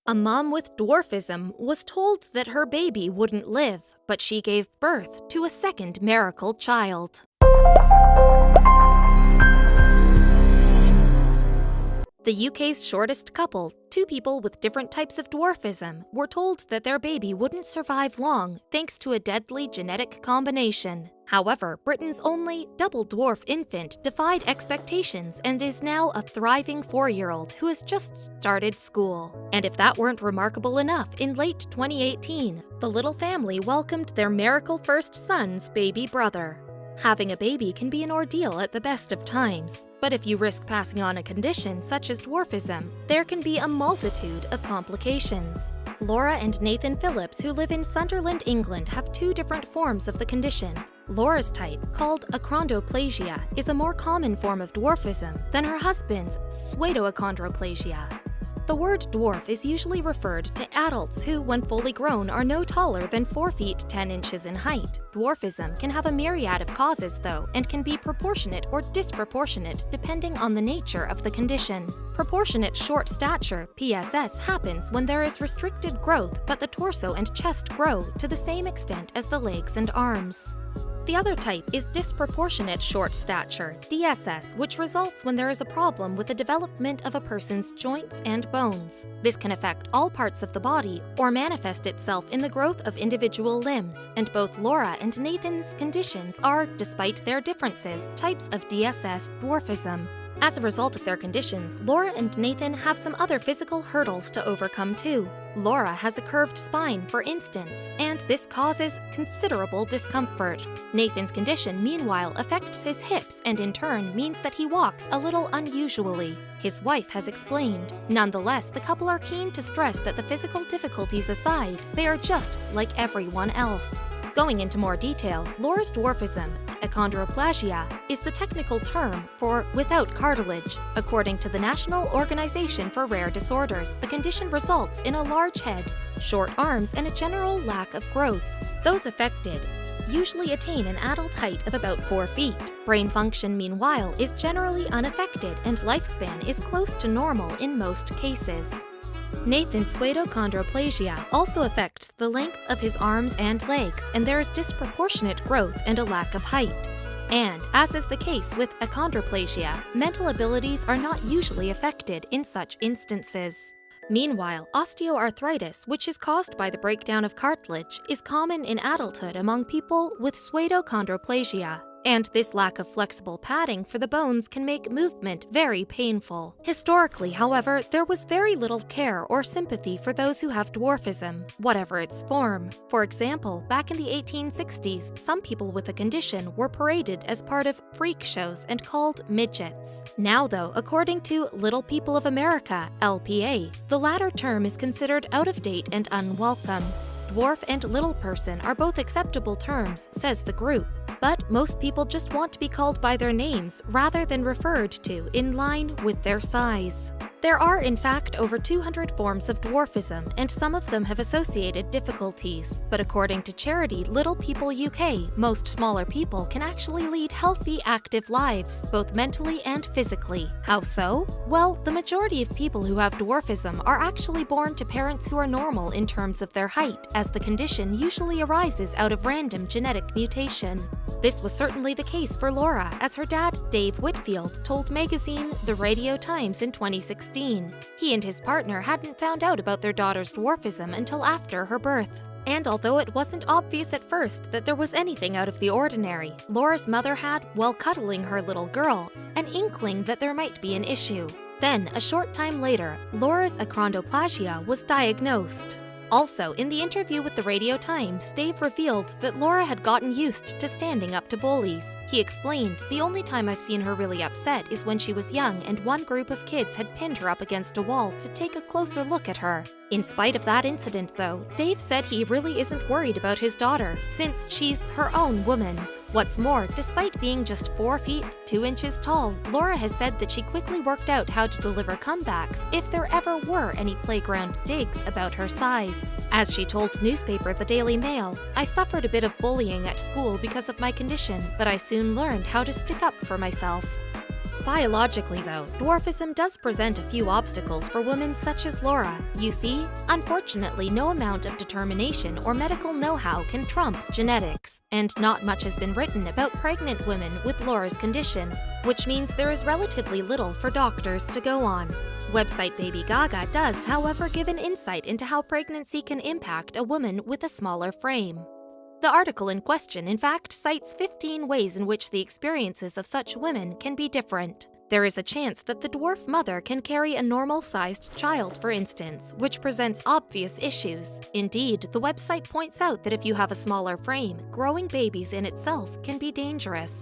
A mom with dwarfism was told that her baby wouldn't live, but she gave birth to a second miracle child. The UK's shortest couple, two people with different types of dwarfism, were told that their baby wouldn't survive long thanks to a deadly genetic combination. However, Britain's only double dwarf infant defied expectations and is now a thriving 4-year-old who has just started school. And if that weren't remarkable enough, in late 2018, the little family welcomed their miracle first son's baby brother. Having a baby can be an ordeal at the best of times, but if you risk passing on a condition such as dwarfism, there can be a multitude of complications. Laura and Nathan Phillips, who live in Sunderland, England, have two different forms of the condition. Laura's type, called achondroplasia, is a more common form of dwarfism than her husband's pseudoachondroplasia. The word dwarf is usually referred to adults who, when fully grown, are no taller than 4 feet 10 inches in height. Dwarfism can have a myriad of causes, though, and can be proportionate or disproportionate depending on the nature of the condition. Proportionate short stature, PSS, happens when there is restricted growth but the torso and chest grow to the same extent as the legs and arms. The other type is disproportionate short stature, DSS, which results when there is a problem with the development of a person's joints and bones. This can affect all parts of the body or manifest itself in the growth of individual limbs, and both Laura and Nathan's conditions are, despite their differences, types of DSS dwarfism. As a result of their conditions, Laura and Nathan have some other physical hurdles to overcome too. Laura has a curved spine, for instance, and this causes considerable discomfort. Nathan's condition, meanwhile, affects his hips and in turn means that he walks a little unusually. His wife has explained. Nonetheless, the couple are keen to stress that the physical difficulties aside, they are just like everyone else. Going into more detail, Laura's dwarfism, achondroplasia, is the technical term for without cartilage. According to the National Organization for Rare Disorders, the condition results in a large head, short arms, and a general lack of growth. Those affected usually attain an adult height of about 4 feet. Brain function, meanwhile, is generally unaffected and lifespan is close to normal in most cases. Nathan's pseudoachondroplasia also affects the length of his arms and legs, and there is disproportionate growth and a lack of height. And, as is the case with achondroplasia, mental abilities are not usually affected in such instances. Meanwhile, osteoarthritis, which is caused by the breakdown of cartilage, is common in adulthood among people with pseudoachondroplasia. And this lack of flexible padding for the bones can make movement very painful. Historically, however, there was very little care or sympathy for those who have dwarfism, whatever its form. For example, back in the 1860s, some people with the condition were paraded as part of freak shows and called midgets. Now though, according to Little People of America, LPA, the latter term is considered out of date and unwelcome. Dwarf and little person are both acceptable terms, says the group, but most people just want to be called by their names rather than referred to in line with their size. There are, in fact, over 200 forms of dwarfism, and some of them have associated difficulties. But according to charity Little People UK, most smaller people can actually lead healthy, active lives, both mentally and physically. How so? Well, the majority of people who have dwarfism are actually born to parents who are normal in terms of their height, as the condition usually arises out of random genetic mutation. This was certainly the case for Laura, as her dad, Dave Whitfield, told magazine The Radio Times in 2016. He and his partner hadn't found out about their daughter's dwarfism until after her birth. And although it wasn't obvious at first that there was anything out of the ordinary, Laura's mother had, while cuddling her little girl, an inkling that there might be an issue. Then, a short time later, Laura's achondroplasia was diagnosed. Also, in the interview with the Radio Times, Dave revealed that Laura had gotten used to standing up to bullies. He explained, "The only time I've seen her really upset is when she was young and one group of kids had pinned her up against a wall to take a closer look at her." In spite of that incident, though, Dave said he really isn't worried about his daughter, since she's her own woman. What's more, despite being just 4 feet 2 inches tall, Laura has said that she quickly worked out how to deliver comebacks if there ever were any playground digs about her size. As she told newspaper The Daily Mail, "I suffered a bit of bullying at school because of my condition, but I soon learned how to stick up for myself." Biologically, though, dwarfism does present a few obstacles for women such as Laura. You see, unfortunately, no amount of determination or medical know-how can trump genetics, and not much has been written about pregnant women with Laura's condition, which means there is relatively little for doctors to go on. Website Baby Gaga does, however, give an insight into how pregnancy can impact a woman with a smaller frame. The article in question, in fact, cites 15 ways in which the experiences of such women can be different. There is a chance that the dwarf mother can carry a normal-sized child, for instance, which presents obvious issues. Indeed, the website points out that if you have a smaller frame, growing babies in itself can be dangerous.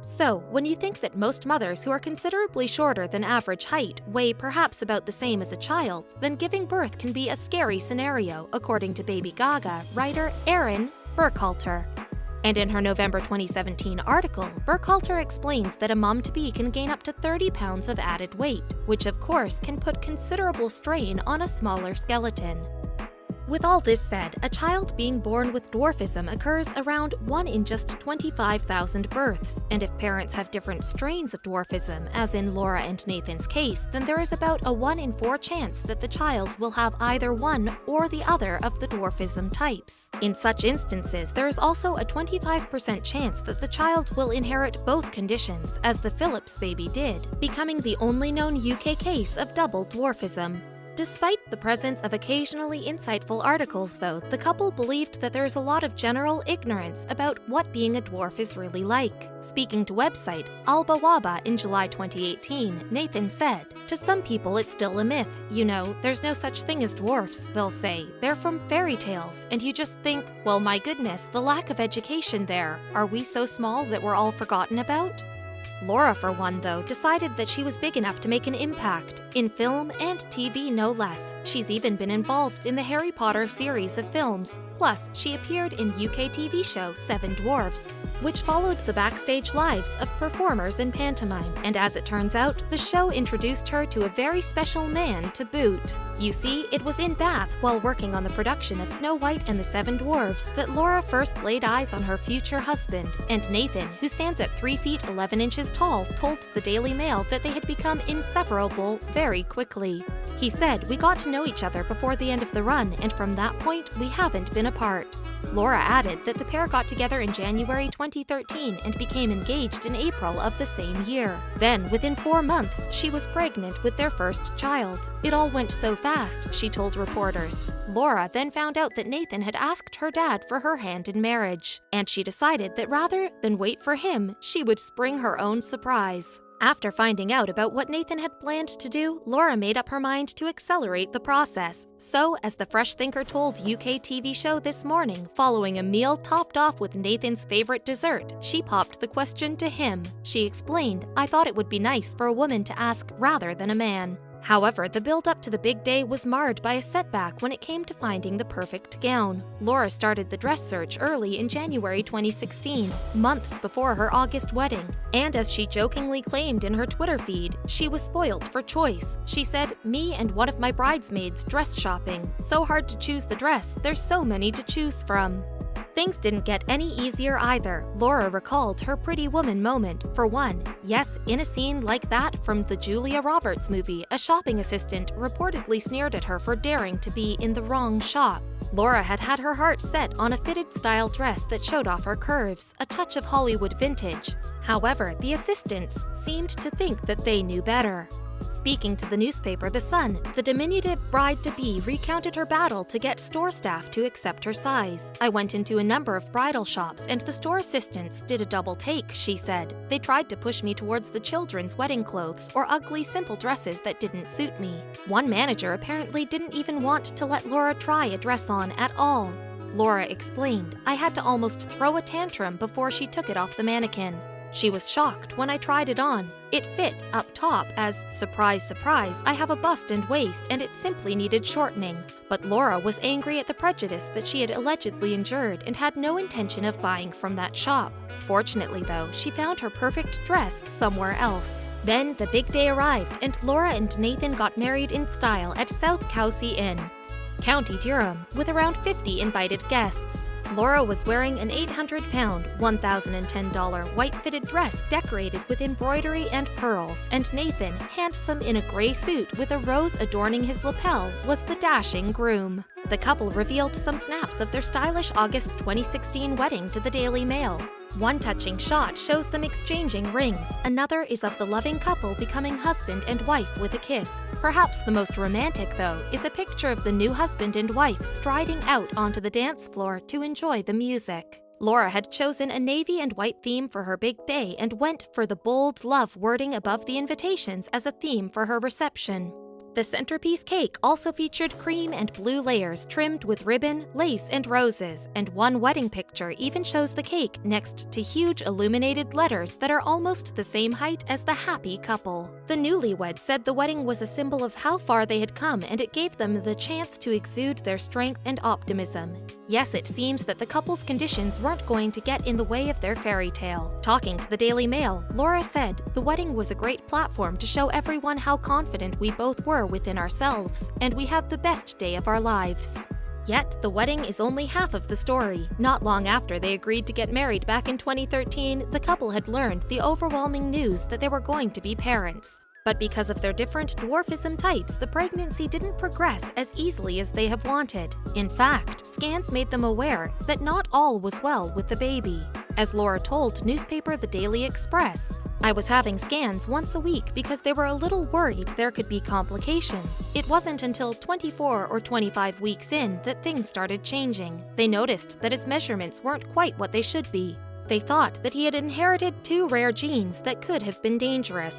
So, when you think that most mothers who are considerably shorter than average height weigh perhaps about the same as a child, then giving birth can be a scary scenario, according to Baby Gaga writer Erin Burkhalter. And in her November 2017 article, Burkhalter explains that a mom-to-be can gain up to 30 pounds of added weight, which of course can put considerable strain on a smaller skeleton. With all this said, a child being born with dwarfism occurs around 1 in just 25,000 births, and if parents have different strains of dwarfism, as in Laura and Nathan's case, then there is about a 1 in 4 chance that the child will have either one or the other of the dwarfism types. In such instances, there is also a 25% chance that the child will inherit both conditions, as the Phillips baby did, becoming the only known UK case of double dwarfism. Despite the presence of occasionally insightful articles, though, the couple believed that there is a lot of general ignorance about what being a dwarf is really like. Speaking to website Alba Waba in July 2018, Nathan said, "To some people it's still a myth. You know, there's no such thing as dwarfs, they'll say. They're from fairy tales. And you just think, well, my goodness, the lack of education there. Are we so small that we're all forgotten about?" Laura, for one, though, decided that she was big enough to make an impact, in film and TV no less. She's even been involved in the Harry Potter series of films. Plus, she appeared in UK TV show Seven Dwarfs, which followed the backstage lives of performers in pantomime, and as it turns out, the show introduced her to a very special man to boot. You see, it was in Bath while working on the production of Snow White and the Seven Dwarfs that Laura first laid eyes on her future husband, and Nathan, who stands at 3 feet 11 inches tall, told the Daily Mail that they had become inseparable very quickly. He said, "We got to know each other before the end of the run, and from that point, we haven't been apart." Laura added that the pair got together in January 2013 and became engaged in April of the same year. Then, within 4 months, she was pregnant with their first child. It all went so fast, she told reporters. Laura then found out that Nathan had asked her dad for her hand in marriage, and she decided that rather than wait for him, she would spring her own surprise. After finding out about what Nathan had planned to do, Laura made up her mind to accelerate the process. So, as the Fresh Thinker told UK TV show This Morning, following a meal topped off with Nathan's favorite dessert, she popped the question to him. She explained, "I thought it would be nice for a woman to ask rather than a man." However, the build-up to the big day was marred by a setback when it came to finding the perfect gown. Laura started the dress search early in January 2016, months before her August wedding. And as she jokingly claimed in her Twitter feed, she was spoiled for choice. She said, "Me and one of my bridesmaids dress shopping. So hard to choose the dress, there's so many to choose from." Things didn't get any easier either. Laura recalled her Pretty Woman moment. For one, yes, in a scene like that from the Julia Roberts movie, a shopping assistant reportedly sneered at her for daring to be in the wrong shop. Laura had had her heart set on a fitted style dress that showed off her curves, a touch of Hollywood vintage. However, the assistants seemed to think that they knew better. Speaking to the newspaper The Sun, the diminutive bride-to-be recounted her battle to get store staff to accept her size. "I went into a number of bridal shops and the store assistants did a double take," she said. "They tried to push me towards the children's wedding clothes or ugly simple dresses that didn't suit me. One manager apparently didn't even want to let Laura try a dress on at all." Laura explained, "I had to almost throw a tantrum before she took it off the mannequin. She was shocked when I tried it on. It fit up top as, surprise, surprise, I have a bust and waist and it simply needed shortening." But Laura was angry at the prejudice that she had allegedly endured and had no intention of buying from that shop. Fortunately, though, she found her perfect dress somewhere else. Then the big day arrived and Laura and Nathan got married in style at South Cowsey Inn, County Durham, with around 50 invited guests. Laura was wearing an 800-pound, $1,010 white-fitted dress decorated with embroidery and pearls, and Nathan, handsome in a gray suit with a rose adorning his lapel, was the dashing groom. The couple revealed some snaps of their stylish August 2016 wedding to the Daily Mail. One touching shot shows them exchanging rings. Another is of the loving couple becoming husband and wife with a kiss. Perhaps the most romantic, though, is a picture of the new husband and wife striding out onto the dance floor to enjoy the music. Laura had chosen a navy and white theme for her big day and went for the bold love wording above the invitations as a theme for her reception. The centerpiece cake also featured cream and blue layers trimmed with ribbon, lace, and roses, and one wedding picture even shows the cake next to huge illuminated letters that are almost the same height as the happy couple. The newlyweds said the wedding was a symbol of how far they had come, and it gave them the chance to exude their strength and optimism. Yes, it seems that the couple's conditions weren't going to get in the way of their fairy tale. Talking to the Daily Mail, Laura said, "The wedding was a great platform to show everyone how confident we both were within ourselves, and we had the best day of our lives." Yet, the wedding is only half of the story. Not long after they agreed to get married back in 2013, the couple had learned the overwhelming news that they were going to be parents. But because of their different dwarfism types, the pregnancy didn't progress as easily as they have wanted. In fact, scans made them aware that not all was well with the baby. As Laura told newspaper The Daily Express, "I was having scans once a week because they were a little worried there could be complications. It wasn't until 24 or 25 weeks in that things started changing. They noticed that his measurements weren't quite what they should be. They thought that he had inherited 2 rare genes that could have been dangerous."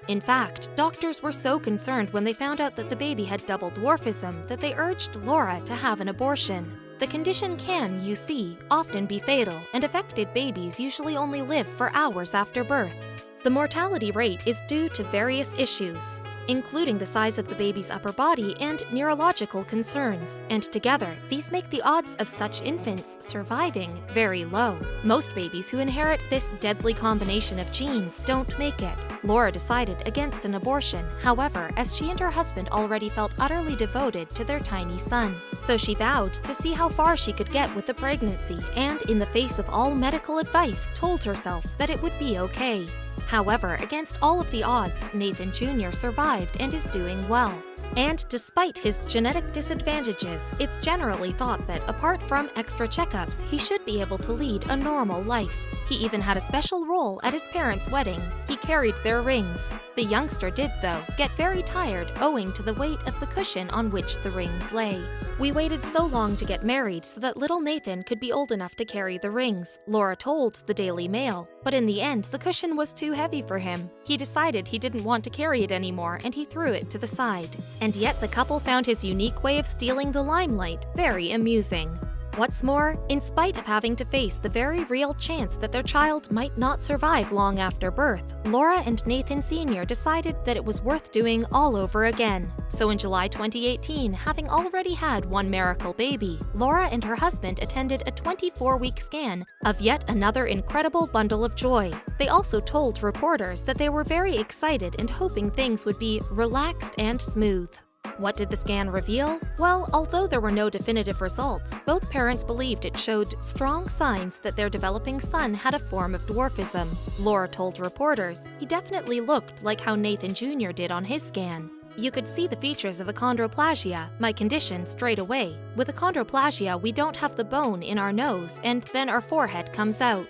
In fact, doctors were so concerned when they found out that the baby had double dwarfism that they urged Laura to have an abortion. The condition can, you see, often be fatal, and affected babies usually only live for hours after birth. The mortality rate is due to various issues, including the size of the baby's upper body and neurological concerns, and together, these make the odds of such infants surviving very low. Most babies who inherit this deadly combination of genes don't make it. Laura decided against an abortion, however, as she and her husband already felt utterly devoted to their tiny son. So she vowed to see how far she could get with the pregnancy, and in the face of all medical advice, told herself that it would be okay. However, against all of the odds, Nathan Jr. survived and is doing well. And despite his genetic disadvantages, it's generally thought that apart from extra checkups, he should be able to lead a normal life. He even had a special role at his parents' wedding. He carried their rings. The youngster did, though, get very tired owing to the weight of the cushion on which the rings lay. "We waited so long to get married so that little Nathan could be old enough to carry the rings," Laura told the Daily Mail. But in the end, the cushion was too heavy for him. He decided he didn't want to carry it anymore, and he threw it to the side. And yet the couple found his unique way of stealing the limelight very amusing. What's more, in spite of having to face the very real chance that their child might not survive long after birth, Laura and Nathan Sr. decided that it was worth doing all over again. So in July 2018, having already had one miracle baby, Laura and her husband attended a 24-week scan of yet another incredible bundle of joy. They also told reporters that they were very excited and hoping things would be relaxed and smooth. What did the scan reveal? Well, although there were no definitive results, both parents believed it showed strong signs that their developing son had a form of dwarfism. Laura told reporters, "He definitely looked like how Nathan Jr. did on his scan. You could see the features of achondroplasia, my condition, straight away. With achondroplasia, we don't have the bone in our nose, and then our forehead comes out."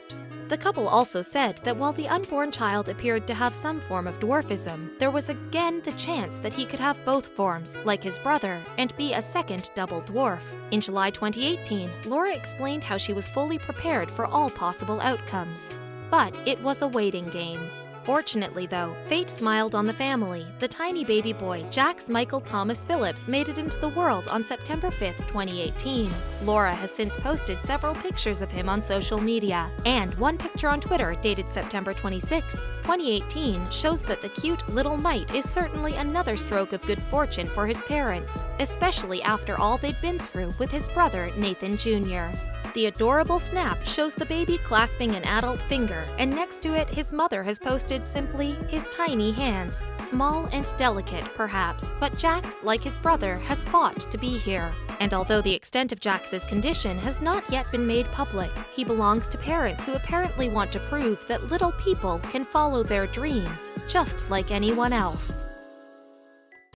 The couple also said that while the unborn child appeared to have some form of dwarfism, there was again the chance that he could have both forms, like his brother, and be a second double dwarf. In July 2018, Laura explained how she was fully prepared for all possible outcomes. But it was a waiting game. Fortunately, though, fate smiled on the family. The tiny baby boy, Jax Michael Thomas Phillips, made it into the world on September 5, 2018. Laura has since posted several pictures of him on social media, and one picture on Twitter dated September 26, 2018 shows that the cute little mite is certainly another stroke of good fortune for his parents, especially after all they'd been through with his brother Nathan Jr. The adorable snap shows the baby clasping an adult finger, and next to it, his mother has posted simply, his tiny hands. Small and delicate, perhaps, but Jax, like his brother, has fought to be here. And although the extent of Jax's condition has not yet been made public, he belongs to parents who apparently want to prove that little people can follow their dreams, just like anyone else.